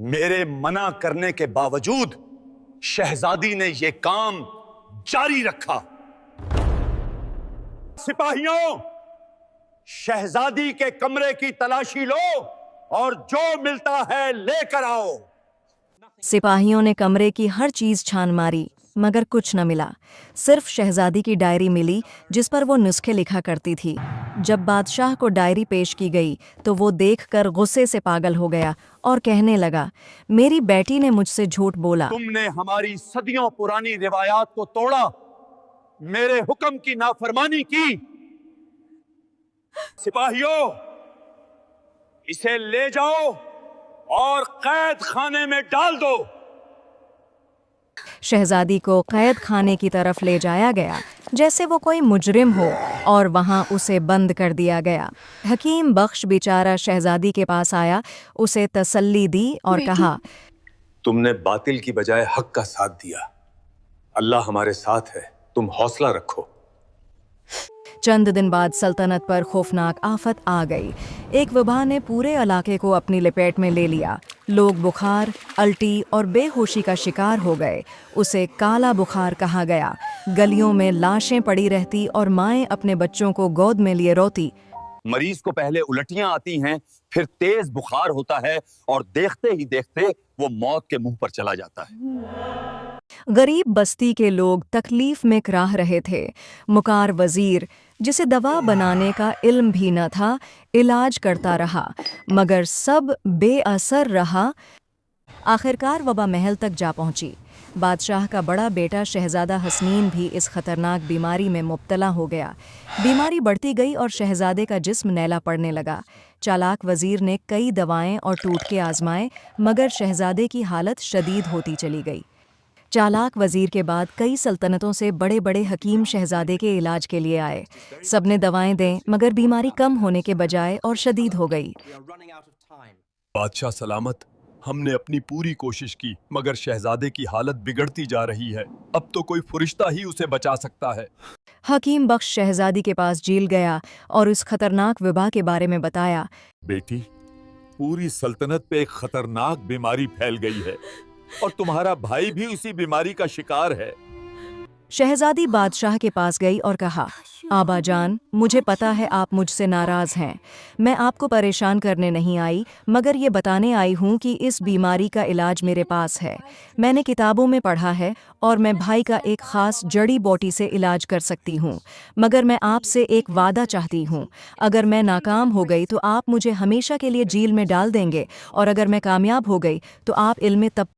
मेरे मना करने के बावजूद शहजादी ने यह काम जारी रखा। सिपाहियों, शहजादी के कमरे की तलाशी लो और जो मिलता है लेकर आओ। सिपाहियों ने कमरे की हर चीज छान मारी मगर कुछ न मिला। सिर्फ शहजादी की डायरी मिली जिस पर वो नुस्खे लिखा करती थी। जब बादशाह को डायरी पेश की गई तो वो देखकर गुस्से से पागल हो गया और कहने लगा, मेरी बेटी ने मुझसे झूठ बोला। तुमने हमारी सदियों पुरानी रिवायात को तोड़ा, मेरे हुक्म की नाफरमानी की। सिपाहियों, इसे ले जाओ और कैद खाने में डाल दो। शहजादी को कैद खाने की तरफ ले जाया गया जैसे वो कोई मुजरिम हो और वहां उसे बंद कर दिया गया। हकीम बख्श बेचारा शहजादी के पास आया, उसे तसल्ली दी और कहा, तुमने बातिल की बजाय हक का साथ दिया। अल्लाह हमारे साथ है, तुम हौसला रखो। चंद दिन बाद सल्तनत पर खौफनाक आफत आ गई। एक वबा ने पूरे इलाके को अपनी लपेट में ले लिया। लोग बुखार, अल्टी और बेहोशी का शिकार हो गए। उसे काला बुखार कहा गया। गलियों में लाशें पड़ी रहती और माएं अपने बच्चों को गोद में लिए रोती। मरीज को पहले उल्टियां आती हैं, फिर तेज बुखार होता है और देखते ही देखते वो मौत के मुंह पर चला जाता है। गरीब बस्ती के लोग तकलीफ में कराह रहे थे। मुकार वजीर, जिसे दवा बनाने का इल्म भी न था, इलाज करता रहा मगर सब बेअसर रहा। आखिरकार वबा महल तक जा पहुंची। बादशाह का बड़ा बेटा शहजादा हसनीन भी इस खतरनाक बीमारी में मुब्तला हो गया। बीमारी बढ़ती गई और शहजादे का जिस्म नैला पड़ने लगा। चालाक वजीर ने कई दवाएं और टूटके आजमाए मगर शहजादे की हालत शदीद होती चली गई। चालाक वजीर के बाद कई सल्तनतों से बड़े बड़े हकीम शहजादे के इलाज के लिए आए। सबने दवाएं दें मगर बीमारी कम होने के बजाय और शदीद हो गई। बादशाह सलामत, हमने अपनी पूरी कोशिश की मगर शहजादे की हालत बिगड़ती जा रही है। अब तो कोई फरिश्ता ही उसे बचा सकता है। हकीम बख्श शहजादी के पास जेल गया और उस खतरनाक वबा के बारे में बताया। बेटी, पूरी सल्तनत पे एक खतरनाक बीमारी फैल गई है और तुम्हारा भाई भी उसी बीमारी का शिकार है। शहजादी बादशाह के पास गई और कहा, आबा जान, मुझे पता है आप मुझसे नाराज हैं। मैं आपको परेशान करने नहीं आई मगर ये बताने आई हूँ कि इस बीमारी का इलाज मेरे पास है। मैंने किताबों में पढ़ा है और मैं भाई का एक ख़ास जड़ी बूटी से इलाज कर सकती हूँ। मगर मैं आपसे एक वादा चाहती हूँ, अगर मैं नाकाम हो गई तो आप मुझे हमेशा के लिए जेल में डाल देंगे और अगर मैं कामयाब हो गई तो आप इल्म तब